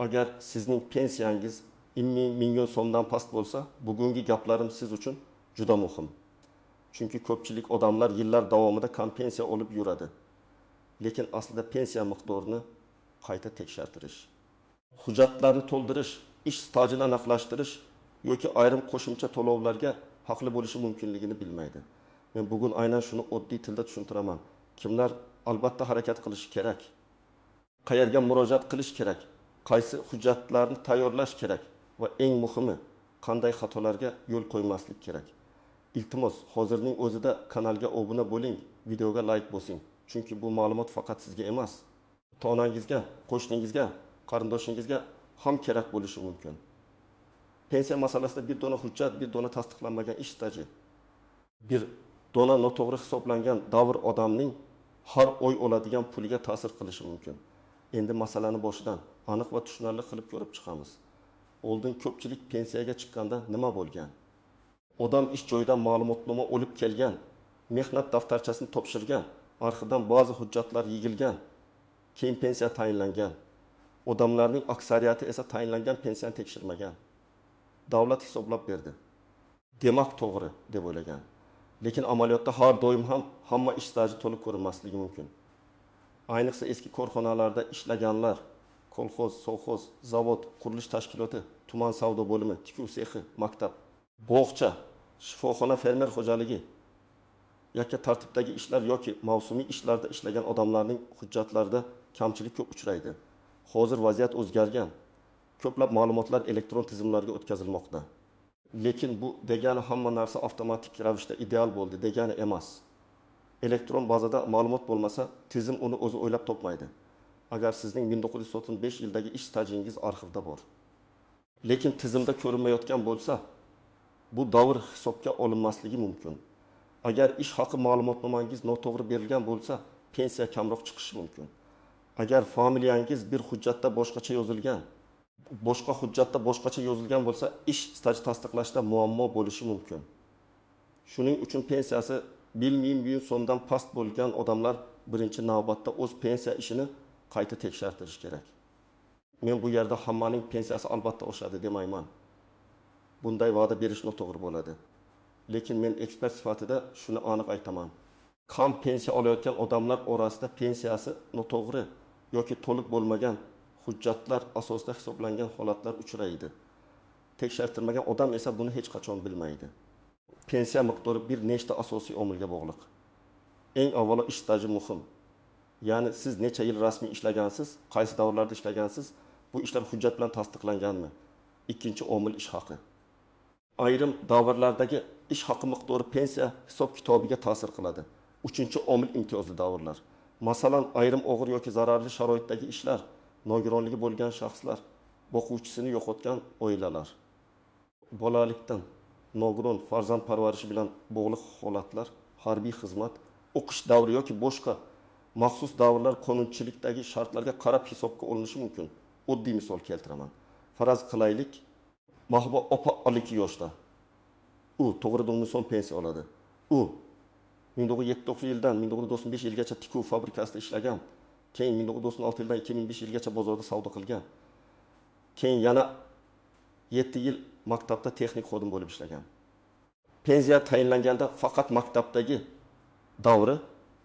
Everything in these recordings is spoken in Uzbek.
Agar sizning pensiyangiz 20 million so'mdan past bo'lsa, bugungi gaplarim siz uchun juda muhim. Chunki ko'pchilik odamlar yillar davomida kam pensiya olib yuradi. Lekin aslida pensiya miqdorini qayta tekshirdirish, hujjatlarni to'ldirish, ish stajini aniqlashtirish yoki ayrim qo'shimcha to'lovlarga haqli bo'lishi mumkinligini bilmaydi. Men bugun aynan shuni oddiy tilda tushuntiraman. Kimlar albatta harakat qilishi kerak? Qayerga murojaat qilish kerak? Qaysi hujjatlarni tayyorlash kerak va eng muhimi, qanday xatolarga yo'l qo'ymaslik kerak? Iltimos, hozirning o'zida kanalga obuna bo'ling, videoga like bosing. Chunki bu ma'lumot faqat sizga emas, ota-onangizga, qo'shningizga, qarindoshingizga ham kerak bo'lishi mumkin. Pensiya masalasida bir dona hujjat, bir dona tasdiqlanmagan ish staji, bir dona noto'g'ri hisoblangan davr odamning har oy oladigan puliga ta'sir qilishi mumkin. Endi masalani boshidan aniq va tushunarli qilib ko'rib chiqamiz. Oldin ko'pchilik pensiyaga chiqqanda nima bo'lgan? Odam ish joyidan ma'lumotnoma olib kelgan, mehnat daftarchasini topshirgan, arxidan ba'zi hujjatlar yig'ilgan, keyin pensiya tayinlangan. Odamlarning aksariyati esa tayinlangan pensiyani tekshirmagan. Davlat hisoblab berdi. Demak to'g'ri deb o'ylagan. Lekin amaliyotda har doim ham hamma ish staji to'liq ko'rinmasligi mumkin. Ayniqsa eski korxonalarda ishlaganlar, kolxoz, sovxoz, zavod, qurilish tashkiloti, tuman savdo bo'limi, tikuv sexi, maktab, bog'cha, shifoxona, fermer xo'jaligi, yakka tartibdagi ishlar yoki mavsumiy ishlarda ishlagan odamlarning hujjatlarida kamchilik ko'p uchraydi. Hozir vaziyat o'zgargan. Ko'plab ma'lumotlar elektron tizimlarga o'tkazilmoqda. Lekin bu degani hamma narsa avtomatik ravishda ideal bo'ldi degani emas. Elektron bazada ma'lumot bo'lmasa, tizim uni o'zi o'ylab topmaydi. Agar sizning 1995 yildagi ish stajingiz arxivda bor, lekin tizimda ko'rinmayotgan bo'lsa, bu davr hisobga olinmasligi mumkin. Agar ish haqi ma'lumotnomangiz noto'g'ri berilgan bo'lsa, pensiya kamroq chiqishi mumkin. Agar familiyangiz bir hujjatda boshqacha yozilgan, boshqa hujjatda boshqacha yozilgan bo'lsa, ish staji tasdiqlashda muammo bo'lishi mumkin. Shuning uchun pensiyasi 1 million so'mdan past bo'lgan odamlar birinchi navbatda o'z pensiya ishini qayta tekshirtirish kerak. Men bu yerda hammaning pensiyasi albatta oshadi demayman. Bunday va'da berish noto'g'ri bo'ladi. Lekin men ekspert sifatida shuni aniq aytaman. Kam pensiya olayotgan odamlar orasida pensiyasi noto'g'ri yoki to'liq bo'lmagan hujjatlar asosida hisoblangan holatlar uchraydi. Tekshirtirmagan odam esa buni hech qachon bilmaydi. Pensiya miqdori bir nechta asosiy omilga bog'liq. Eng avvalo ish staji muhim. Ya'ni siz necha yil rasmiy ishlagansiz, qaysi davrlarda ishlagansiz, bu ishlar hujjat bilan tasdiqlanganmi? Ikkinchi omil ish haqi. Ayrim davrlardagi ish haqi miqdori pensiya hisob-kitobiga ta'sir qiladi. Uchinchi omil imtiyozli davrlar. Masalan, ayrim og'ir yoki zararli sharoitdagi ishlar, nogironligi bo'lgan shaxslar, boquvchisini yo'qotgan oilalar, bolalikdan nogiron farzand parvarishi bilan bog'liq holatlar, harbiy xizmat, o'qish davri yoki boshqa maxsus davrlar qonunchilikdagi shartlarga qarab hisobga olinishi mumkin. Oddiy misol keltiraman. Faraz qilaylik, Mahbuba opa 12 yoshda. U to'g'ridan so'm pensiya oladi. U 1979 yildan 1995 yilgacha tikuv fabrikasida ishlagan. Keyin 1996 yildan 2005 yilgacha bozorda savdo qilgan. Keyin yana 7 yil maktabda texnik xodim bo'lib ishlagan. Pensiya tayinlanganda faqat maktabdagi davri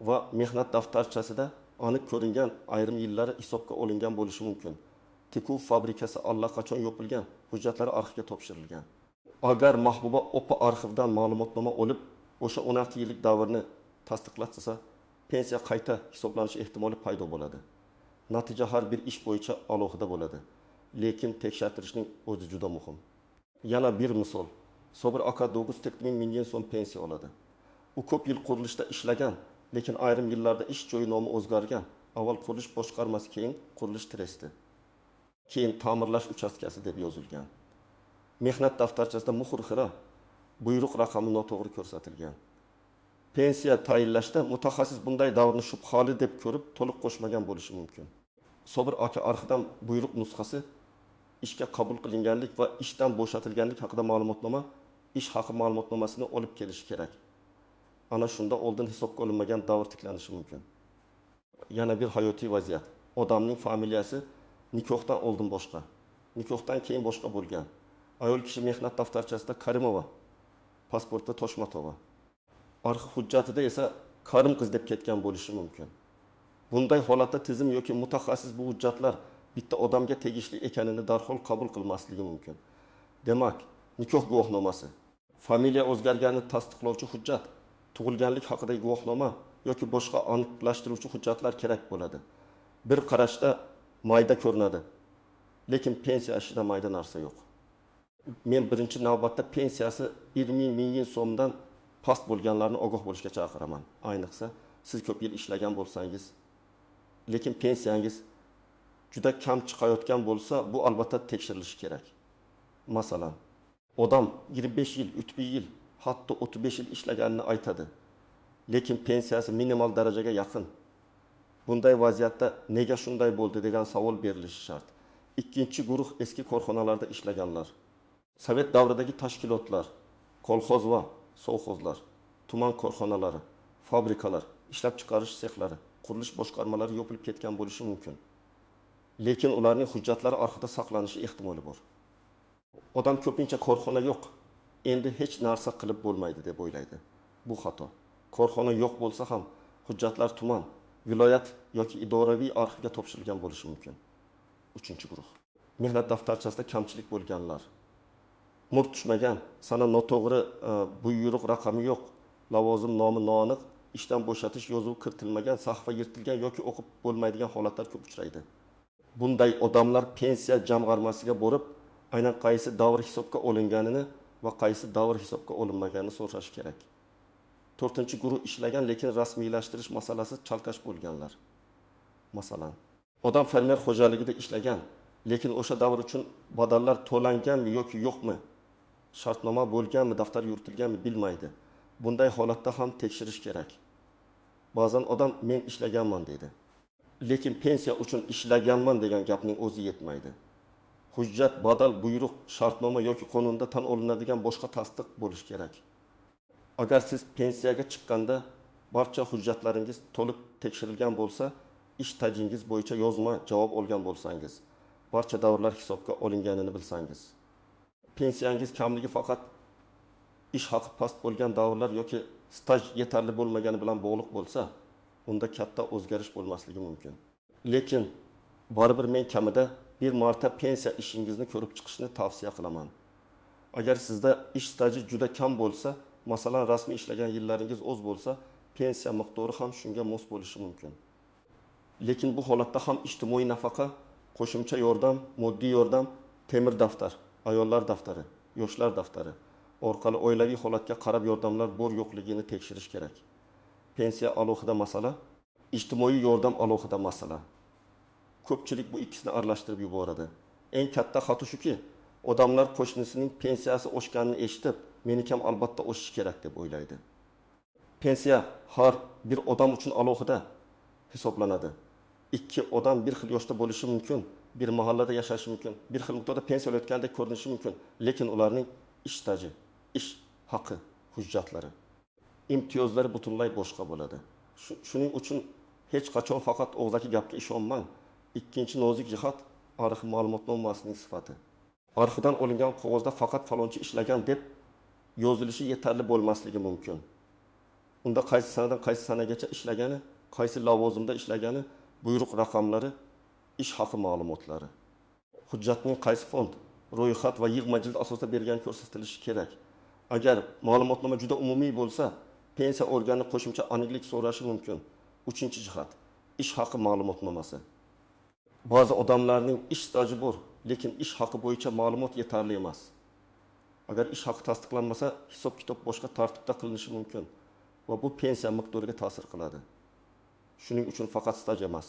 va mehnat daftarchasida aniq ko'ringan ayrim yillari hisobga olingan bo'lishi mumkin. Tikuv fabrikasi allaqachon yopilgan, hujjatlari arxivga topshirilgan. Agar Mahbuba opa arxivdan ma'lumotnoma olib, o'sha 16 yillik davrni tasdiqlatsa, pensiya qayta hisoblanish ehtimoli paydo bo'ladi. Natija har bir ish bo'yicha alohida bo'ladi. Lekin tekshirtirishning o'zi juda muhim. Yana bir misol. Sobir aka 9 million so'm pensiya oladi. U ko'p yil qurilishda ishlagan, lekin ayrim yillarda ish joyi nomi o'zgargan. Avval qurilish boshqarmasi, keyin qurilish tresti, keyin ta'mirlash uchastkasi deb yozilgan. Mehnat daftarchasida muhr xira, buyruq raqami noto'g'ri ko'rsatilgan. Pensiya tayinlashda mutaxassis bunday davrni shubhali deb ko'rib, to'liq qo'shmagan bo'lishi mumkin. Sobir aka arxidan buyruq nusxasi, ishga qabul qilinganlik va ishdan bo'shatilganlik haqida ma'lumotnoma, ish haqi ma'lumotnomasini olib kelish kerak. Ana shunda oldin hisobga olinmagan davr tiklanishi mumkin. Yana bir hayotiy vaziyat. Odamning familiyasi Nikohdan oldin boshqa. Nikohdan keyin boshqa bo'lgan. Ayol kishi mehnat daftarchasida Karimova, pasportda Toshmatova. Arxiv hujjatida esa Karim qiz deb ketgan bo'lishi mumkin. Bunday holatda tizim yoki mutaxassis bu hujjatlar bitta odamga tegishli ekanini darhol qabul qilmasligi mumkin. Demak, nikoh guvohnomasi, familiya o'zgarganini tasdiqlovchi hujjat, tug'ilganlik haqidagi guvohnoma yoki boshqa aniqlashtiruvchi hujjatlar kerak bo'ladi. Bir qarashda mayda ko'rinadi, lekin pensiya ishida mayda narsa yo'q. Men birinchi navbatda pensiyasi 1000 so'mdan past bo'lganlarni ogoh bo'lishga chaqiraman. Ayniqsa siz ko'p yil ishlagan bo'lsangiz, lekin pensiyangiz juda kam chiqayotgan bo'lsa, bu albatta tekshirilishi kerak. Masalan, odam 25 yil, 30 yil, hatto 35 yil ishlaganini aytadi, lekin pensiyasi minimal darajaga yaqin. Bunday vaziyatda nega shunday bo'ldi degan savol berilishi shart. Ikkinchi guruh eski korxonalarda ishlaganlar, Sovet davridagi tashkilotlar, kolxoz va sovxozlar, tuman korxonalari, fabrikalar, ishlab chiqarish sexlari, qurilish boshqarmalari yopilib ketgan bo'lishi mumkin. Lekin ularning hujjatlari orqada saqlanishi ehtimoli bor. Odam ko'pincha korxona yo'q, endi hech narsa qilib bo'lmaydi deb o'ylaydi. Bu xato. Korxona yo'q bo'lsa ham hujjatlar tuman, viloyat yoki idoraviy arxivga topshirilgan bo'lishi mumkin. Uchinchi guruh. Mehnat daftarchasida kamchilik bo'lganlar. Mur tushmagan, sana noto'g'ri buyruq raqami yo'q, lavozim nomi noaniq, ishdan bo'shatish yozuvi kiritilmagan, sahifа yirtilgan yoki o'qib bo'lmaydigan holatlar ko'p uchraydi. Bunday odamlar pensiya jamg'armasiga borib, aynan qaysi davr hisobga olinganini va qaysi davr hisobga olinmaganini so'rash kerak. 4-guruh ishlagan, lekin rasmiylashtirish masalasi chalkash bo'lganlar. Masalan, odam fermer xo'jaligida ishlagan, lekin o'sha davr uchun badallar to'langanmi yoki yo'qmi, shartnoma bo'lganmi, daftar yuritilganmi bilmaydi. Bunday holatda ham tekshirish kerak. Ba'zan odam men ishlaganman deydi, lekin pensiya uchun ishlaganman degan gapning o'zi yetmaydi. Hujjat, badal, buyruq, shartnoma yoki qonunda tan olinadigan boshqa tasdiq bo'lishi kerak. Agar siz pensiyaga chiqqanda barcha hujjatlaringiz to'liq tekshirilgan bo'lsa, ish stajingiz bo'yicha yozma javob olgan bo'lsangiz, barcha davrlar hisobga olinganini bilsangiz, pensiyangiz kamligi faqat ish haqi past bo'lgan davrlar yoki staj yetarli bo'lmagani bilan bog'liq bo'lsa, unda katta o'zgarish bo'lmasligi mumkin. Lekin baribir men kamida bir marta pensiya ishingizni ko'rib chiqishni tavsiya qilaman. Agar sizda ish staji juda kam bo'lsa, masalan rasmiy ishlagan yillaringiz oz bo'lsa, pensiya miqdori ham shunga mos bo'lishi mumkin. Lekin bu holatda ham ijtimoiy nafaqa, qo'shimcha yordam, moddiy yordam, temir daftar, ayollar daftari, yoshlar daftari orqali oilaviy holatga qarab yordamlar bor yo'qligini tekshirish kerak. Pensiya alohida masala, ijtimoiy yordam alohida masala. Ko'pchilik bu ikkisini aralashtirib yuboradi. Eng katta xato shuki, odamlar qo'shnisining pensiyasi oshganini eshitib, meniki ham albatta oshishi kerak deb o'ylaydi. Pensiya har bir odam uchun alohida hisoblanadi. Ikki odam bir xil yoshda bo'lishi mumkin, bir mahallada yashashi mumkin, bir xil miqdorda pensiya olayotgandek ko'rinishi mumkin, lekin ularning ish staji, ish haqi, hujjatlari, imtiyozlari butunlay boshqa bo'ladi. Shuning uchun hech qachon faqat og'zaki gapga ishonmang. Ikkinchi nozik jihat arxiv ma'lumotnomasining sifati. Arxivdan olingan qog'ozda faqat falonchi ishlagan deb yozilishi yetarli bo'lmasligi mumkin. Unda qaysi sanadan qaysi sanagacha ishlagani, qaysi lavozimda ishlagani, buyruq raqamlari, ish haqi ma'lumotlari, hujjatning qaysi fond, ro'yxat va yig'ma jild asosida bergani ko'rsatilishi kerak. Agar ma'lumotnoma juda umumiy bo'lsa, pensiya organi qo'shimcha aniqlik so'rashi mumkin. 3-jihat, ish haqi ma'lumotnomasi. Ba'zi odamlarning ish staji bor, lekin ish haqi bo'yicha ma'lumot yetarli emas. Agar ish haqi tasdiqlanmasa, hisob-kitob boshqa tartibda qilinishi mumkin va bu pensiya miqdoriga ta'sir qiladi. Shuning uchun faqat staj emas,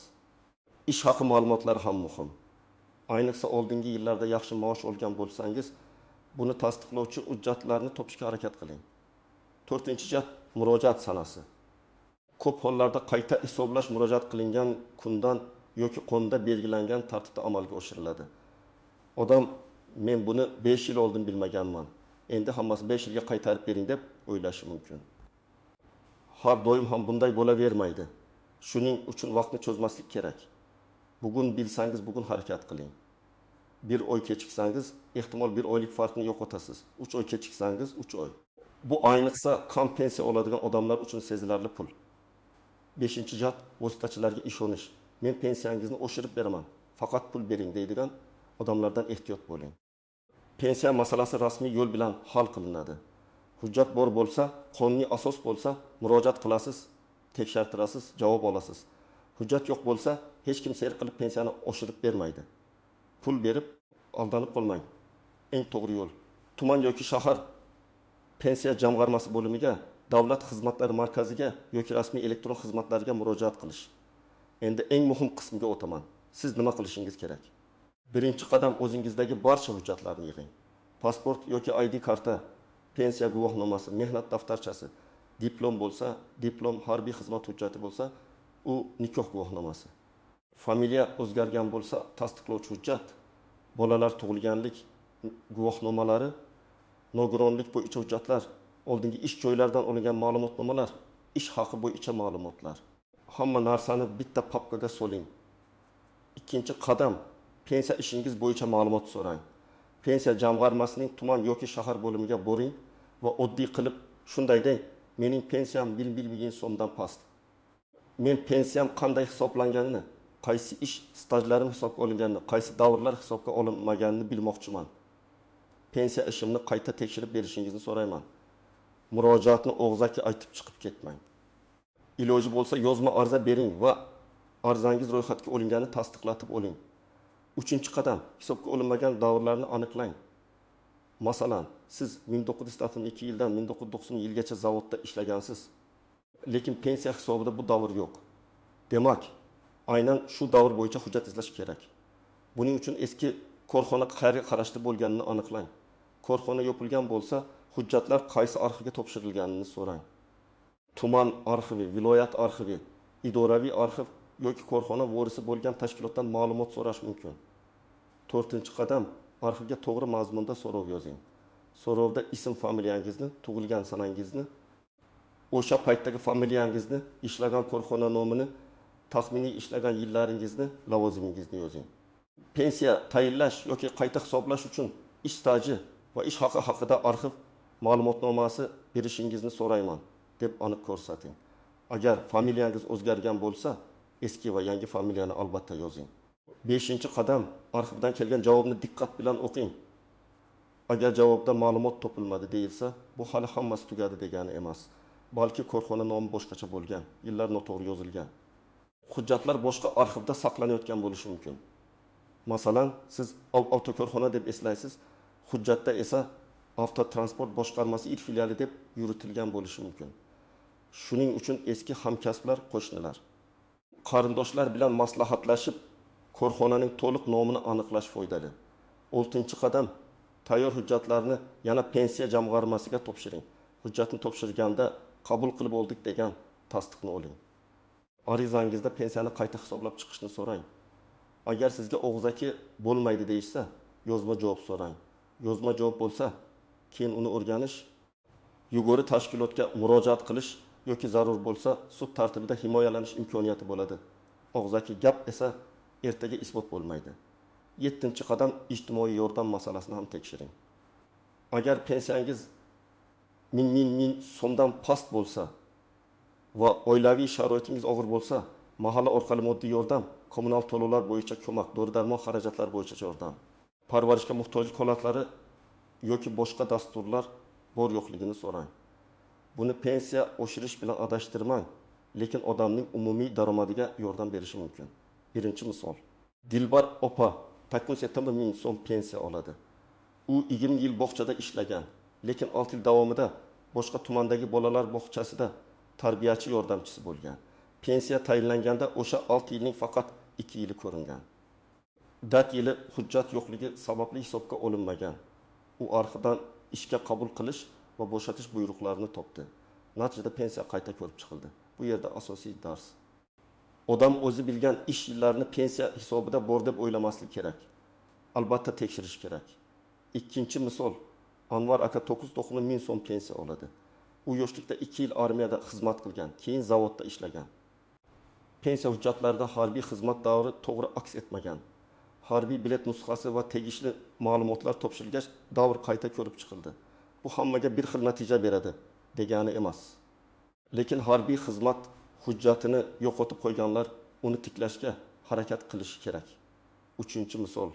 ish haqi ma'lumotlari ham muhim. Ayniqsa oldingi yillarda yaxshi maosh olgan bo'lsangiz, buni tasdiqlovchi hujjatlarni topishga harakat qiling. 4-jihat, murojaat sanasi. Ko'p hollarda qayta hisoblash murojaat qilingan kundan yoki qonunda belgilangan tartibda amalga oshiriladi. Odam men buni 5 yil oldin bilmaganman, endi hammasi 5 yilga qaytarib bering deb o'ylashi mumkin. Har doim ham bunday bo'lavermaydi. Shuning uchun vaqtni cho'zmaslik kerak. Bugun bilsangiz, bugun harakat qiling. Bir oy kechiksangiz, ehtimol bir oylik farqni yo'qotasiz. 3 oy kechiksangiz, 3 oy. Bu ayniqsa kam pensiya oladigan odamlar uchun sezilarli pul. 5-chi jihat vositachilarga ishonish. Men pensiyangizni oshirib beraman, faqat pul bering deydigan odamlardan ehtiyot bo'ling. Pensiya masalasi rasmiy yo'l bilan hal qilinadi. Hujjat bor bo'lsa, qonuniy asos bo'lsa, murojaat qilasiz, tekshirtirasiz, javob olasiz. Hujjat yo'q bo'lsa, hech kim sayr qilib pensiyani oshirib bermaydi. Pul berib aldanib qolmang. Eng to'g'ri yo'l. Tuman yoki shahar pensiya jamg'armasi bo'limiga, davlat xizmatlari markaziga yoki rasmiy elektron xizmatlarga murojaat qilish. Endi eng muhim qismga o'taman. Siz nima qilishingiz kerak? Birinchi qadam o'zingizdagi barcha hujjatlarni yig'ing. Pasport yoki ID karta, pensiya guvohnomasi, mehnat daftarchasi, diplom bo'lsa, diplom, harbiy xizmat hujjati bo'lsa, u nikoh guvohnomasi. Familiya o'zgargan bo'lsa, tasdiqlovchi hujjat, bolalar tug'ilganlik guvohnomalari, nogironlik bo'yicha hujjatlar, oldingi ish joylaridan olingan ma'lumotnomalar, ish haqi bo'yicha ma'lumotlar. Hamma narsani bitta papkaga soling. Ikkinchi qadam, pensiya ishingiz bo'yicha ma'lumot so'rang. Pensiya jamg'armasining tuman yoki shahar bo'limiga boring va oddiy qilib shunday deng: mening pensiyam 1 so'mdan past. Men pensiyam qanday hisoblanganini, qaysi ish stajlarim hisobga olinganini, qaysi davrlar hisobga olinmaganini bilmoqchiman. Pensiya ishimni qayta tekshirib berishingizni so'rayman. Murojaatni og'zaki aytib chiqib ketmang. Iloji bo'lsa yozma arza bering va arzangiz ro'yxatga olinganini tasdiqlatib oling. 3-qadam, hisobga olinmagan davrlarni aniqlang. Masalan, siz 1962 yildan 1990 yilgacha zavodda ishlagansiz. Lekin pensiya hisobida bu davr yo'q. Demak, aynan shu davr bo'yicha hujjat izlash kerak. Buning uchun eski korxona qayerga qarashli bo'lganini aniqlang. Korxona yopilgan bo'lsa, hujjatlar qaysi arxivga topshirilganini so'rang. Tuman arxivi, viloyat arxivi, idoraviy arxiv yoki korxona vorisi bo'lgan tashkilotdan ma'lumot so'rash mumkin. 4-qadam, arxivga to'g'ri mazmunda so'rov yozing. So'rovda ism familiyangizni, tug'ilgan sanangizni, o'sha paytdagi familiyangizni, ishlagan korxona nomini, taxminiy ishlagan yillaringizni, lavozimingizni yozing. Pensiya tayinlash yoki qayta hisoblash uchun ish staji va ish haqi haqida arxiv ma'lumotnomasi berishingizni so'rayman deb aniq ko'rsating. Agar familiyangiz o'zgargan bo'lsa, eski va yangi familiyani albatta yozing. 5-qadam, arxivdan kelgan javobni diqqat bilan o'qing. Agar javobda ma'lumot topilmadi deyilsa, bu hali hammasi tugadi degani emas. Balki korxona nomi boshqacha bo'lgan, yillar noto'g'ri yozilgan. Hujjatlar boshqa arxivda saqlanayotgan bo'lishi mumkin. Masalan, siz avtokorxona deb eslaysiz, hujjatda esa avtotransport boshqarmasi il filiali deb yuritilgan bo'lishi mumkin. Shuning uchun eski hamkasblar, qo'shnilar, qarindoshlar bilan maslahatlashib, korxonaning to'liq nomini aniqlash foydali. 6-qadam, tayyor hujjatlarni yana pensiya jamg'armasiga topshiring. Hujjatni topshirganda qabul qilib oldik degan tasdiqni oling. Arizangizda pensiyani qayta hisoblab chiqishni so'rang. Agar sizga og'zaki bo'lmaydi deyishsa, yozma javob so'rang. Yozma javob bo'lsa, keyin uni o'rganish, yug'ori tashkilotga murojaat qilish yoki zarur bo'lsa, sud tartibida himoyalanish imkoniyati bo'ladi. Og'zaki gap esa ertaga isbot bo'lmaydi. 7-qadam, ijtimoiy yordam masalasini ham tekshiring. Agar pensiyangiz 1000 so'mdan past bo'lsa va oilaviy sharoitingiz og'ir bo'lsa, mahalla orqali moddiy yordam, kommunal to'lovlar bo'yicha ko'mak, dori-darmon xarajatlari bo'yicha yordam, parvarishga muhtojlik holatlari yoki boshqa dasturlar bor yo'qligini so'rang. Buni pensiya oshirish bilan adashtirmang, lekin odamning umumiy daromadiga yordam berishi mumkin. Birinchi misol. Dilbar opa 1000 so'm pensiya oladi. U 20 yil bog'chada ishlagan, lekin 6 yil davomida boshqa tumandagi bolalar bog'chasida tarbiyachi yordamchisi bo'lgan. Pensiya tayinlanganda o'sha 6 yilning faqat 2 yili ko'ringan. Dat yili hujjat yo'qligi sababli hisobga olinmagan. U arxivdan ishga qabul qilish va bo'shatish buyruqlarini topdi. Natijada pensiya qayta ko'rib chiqildi. Bu yerda asosiy dars. Odam o'zi bilgan ish yillarini pensiya hisobida bor deb o'ylamaslik kerak. Albatta tekshirish kerak. Ikkinchi misol, Anvar aka 9-10 so'm pensiya oladi. U yoshlikda 2 yil armiyada xizmat qilgan, keyin zavodda ishlagan. pensiya hujjatlarida harbiy xizmat davri to'g'ri aks etmagan. Harbiy bilet nusxasi va tegishli ma'lumotlar topshirilgach, davr qayta ko'rib chiqildi. Bu hammaga bir xil natija beradi degani emas. Lekin harbiy xizmat hujjatini yo'qotib qo'yganlar uni tiklashga harakat qilishi kerak. 3-misol.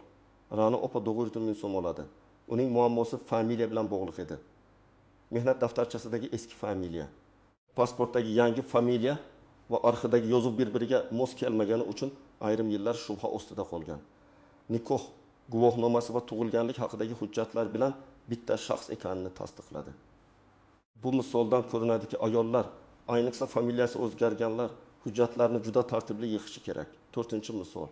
Ra'no opa 900 ming so'm oladi. Uning muammosi familiya bilan bog'liq edi. Mehnat daftarchasidagi eski familiya, pasportdagi yangi familiya va arxivdagi yozuv bir-biriga mos kelmagani uchun ayrim yillar shubha ostida qolgan. Nikoh guvohnomasi va tug'ilganlik haqidagi hujjatlar bilan bitta shaxs ekanini tasdiqladi. Bu misoldan ko'rinadiki, ayollar, ayniqsa familiyasi o'zgarganlar hujjatlarni juda tartibli yig'ishi kerak. 4-misol.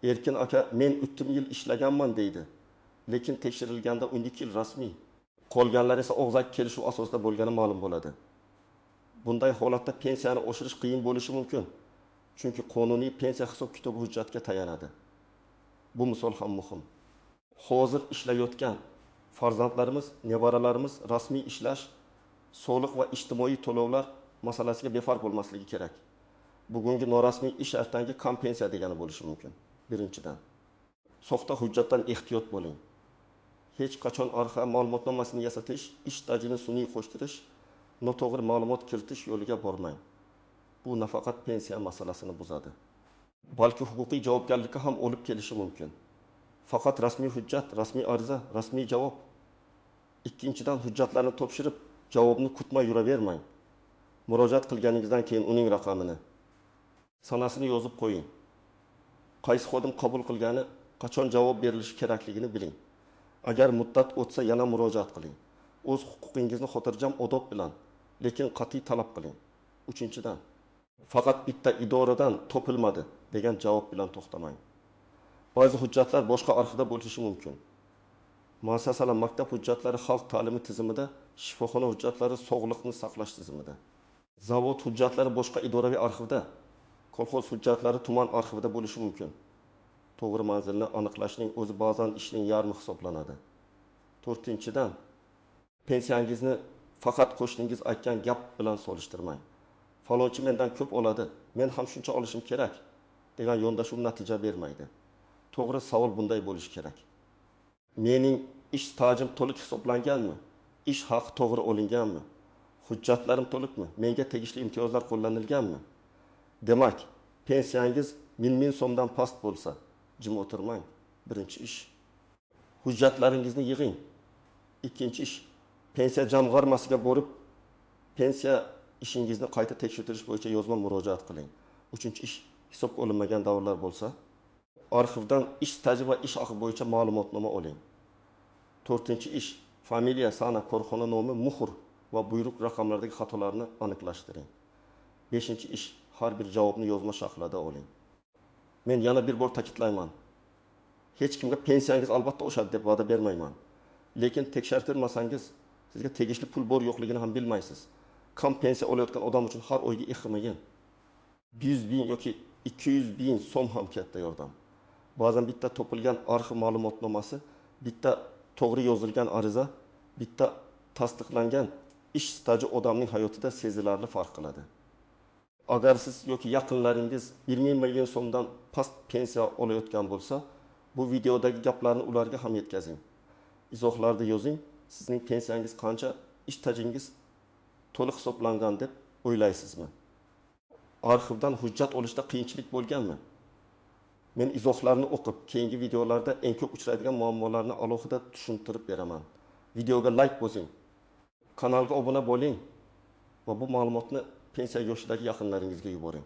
Erkin aka, men 3 yil ishlaganman deydi. Lekin tekshirilganda 12 yil rasmiy. Qolganlar esa og'zaki kelishuv asosida bo'lgani ma'lum bo'ladi. Bunday holatda pensiyani oshirish qiyin bo'lishi mumkin. Chunki qonuniy pensiya hisob-kitobi hujjatga tayanadi. Bu misol ham muhim. Hozir ishlayotgan farzandlarimiz, nevaralarimiz rasmiy ishlash, soliq va ijtimoiy to'lovlar masalasiga befarq bo'lmasligi kerak. Bugungi norasmiy ish ertangi kompensiya degani bo'lishi mumkin. Birinchidan, soxta hujjatdan ehtiyot bo'ling. Hech qachon arxiv ma'lumotnomasini yasatish, ish stajini sun'iy qo'shtirish, noto'g'ri ma'lumot kiritish yo'liga bormang. Bu nafaqat pensiya masalasini buzadi, balki huquqiy javobgarlikka ham olib kelishi mumkin. Faqat rasmiy hujjat, rasmiy ariza, rasmiy javob. Ikkinchidan, hujjatlarni topshirib, javobni kutmay yuravermang. Murojaat qilganingizdan keyin uning raqamini, sanasini yozib qo'ying. Qaysi xodim qabul qilgani, qachon javob berilishi kerakligini biling. Agar muddat o'tsa yana murojaat qiling. O'z huquqingizni xotirjam odob bilan, lekin qat'iy talab qiling. 3-dan, faqat bitta idoradan topilmadi degan javob bilan to'xtamang. Ba'zi hujjatlar boshqa arxivda bo'lishi mumkin. Masalan, maktab hujjatlari xalq ta'limi tizimida, shifoxona hujjatlari sog'liqni saqlash tizimida. Zavod hujjatlari boshqa idoraviy arxivda, kolxoz hujjatlari tuman arxivida bo'lishi mumkin. To'g'ri manzilni aniqlashning o'zi ba'zan ishning yarmi hisoblanadi. 4-dan, pensiyangizni faqat qo'shningiz aytgan gap bilan solishtirmang. Falonchi mendan ko'p oladi, men ham shuncha olishim kerak degan yondashuv natija bermaydi. To'g'ri savol bunday bo'lishi kerak. Mening ish stajim to'liq hisoblanganmi? Ish haqi to'g'ri olinganmi? Hujjatlarim to'liqmi? Menga tegishli imtiyozlar qo'llanilganmi? Demak, pensiyangiz 1000 so'mdan past bo'lsa, jim o'tirmang. Birinchi ish. Hujjatlaringizni yig'ing. Ikkinchi ish. Pensiya jamg'armasiga borib, pensiya ishingizni qayta tekshirish bo'yicha yozma murojaat qiling. 3-ish. Hisobga olinmagan davrlar bo'lsa, arxivdan ish staji va ish haqi bo'yicha ma'lumotnoma oling. 4-ish. Familiya, sana, korxona nomi, muhr va buyruq raqamlaridagi xatolarni aniqlashtiring. 5-ish. Har bir javobni yozma shaklida oling. Men yana bir bor ta'kidlayman. Hech kimga pensiyangiz albatta oshadi deb va'da bermayman. Lekin tekshirtirmasangiz, sizga tegishli pul bor yo'qligini ham bilmaysiz. Kam pensiya olayotgan odam uchun har oyga ixramagan 100 ming yoki 200 ming so'm ham katta yordam. Ba'zan bitta topilgan arxiv ma'lumotnomasi, bitta to'g'ri yozilgan ariza, bitta tasdiqlangan ish staji odamning hayotida sezilarli farq qiladi. Agar siz yoki yaqinlaringiz 20 million so'mdan past pensiya olayotgan bo'lsa, bu videodagi gaplarni ularga ham yetkazing. Izohlarda yozing, sizning pensiyangiz qancha, ish stajingiz to'liq hisoblangan deb o'ylaysizmi? Arxivdan hujjat olishda qiyinchilik bo'lganmi? Men izohlarni o'qib, keyingi videolarda eng ko'p uchraydigan muammolarni alohida tushuntirib beraman. Videoga like bosing, kanalga obuna bo'ling va bu ma'lumotni pensiya yoshidagi yaqinlaringizga yuboring.